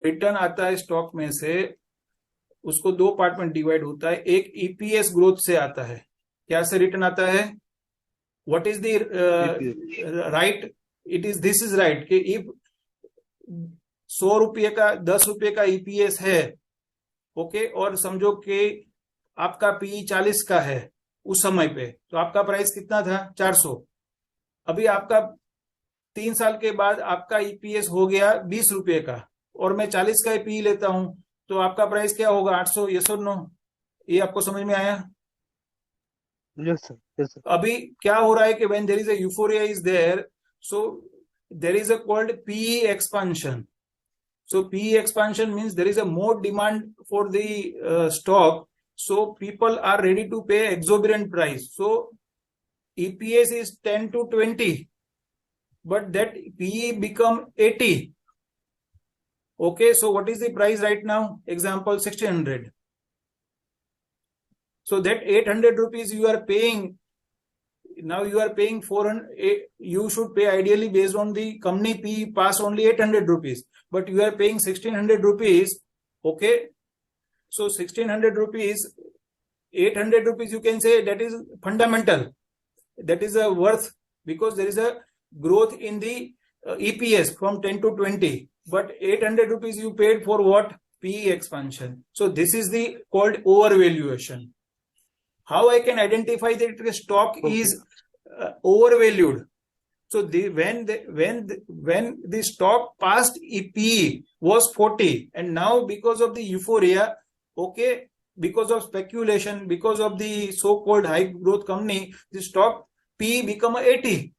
Return आता है stock में से, उसको दो पार्ट में डिवाइड होता है। एक ईपीएस ग्रोथ से आता है। क्या से रिटर्न आता है? What is the right? It is this is right कि इफ 100 रुपये का 10 रुपये का ईपीएस है, ओके, और समझो कि आपका पीई 40 का है उस समय पे, तो आपका प्राइस कितना था? 400। अभी आपका 3 साल के बाद आपका ईपीएस हो गया 20 रुपये का, और मैं 40 का ही पी लेता हूं, तो आपका प्राइस क्या होगा? 800। यस और नो? ये आपको समझ में आया? Yes sir, yes sir. अभी क्या हो रहा है कि when there is a euphoria is there, so there is a called PE expansion. So PE expansion means there is a more demand for the stock. So people are ready to pay exorbitant price. So EPS is 10 to 20, but that PE become 80. Okay, so what is the price right now? Example 1600. So that 800 rupees you are paying, now you are paying 400. You should pay ideally based on the company PE pass only 800 rupees, but you are paying 1600 rupees. Okay, so 1600 rupees, 800 rupees, you can say that is fundamental. That is a worth, because there is a growth in the EPS from 10 to 20. But 800 rupees you paid for what? PE expansion. So this is the called overvaluation. How I can identify that the stock is overvalued? So when the stock past PE was 40, and now because of the euphoria, okay, because of speculation, because of the so-called high growth company, the stock PE become 80.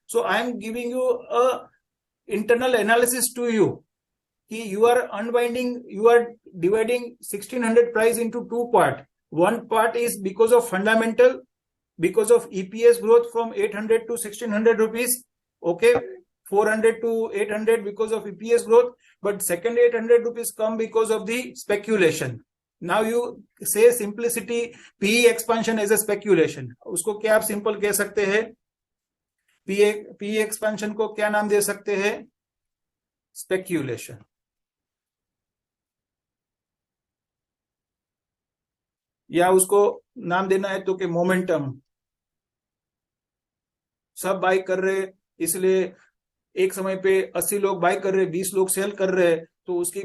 So I am giving you a internal analysis to you. You are unwinding, you are dividing 1600 price into two part. One part is because of fundamental, because of EPS growth from 800 to 1600 rupees. Okay, 400 to 800 because of EPS growth, but second 800 rupees come because of the speculation. Now you say simplicity PE expansion as a speculation. उसको क्या आप simple कह सकते हैं? PE expansion को क्या नाम दे सकते हैं? स्पेक्यूलेशन. या उसको नाम देना है तो कि मोमेंटम. सब बाई कर रहे, इसलिए एक समय पे 80 लोग बाई कर रहे, 20 लोग सेल कर रहे, तो उसकी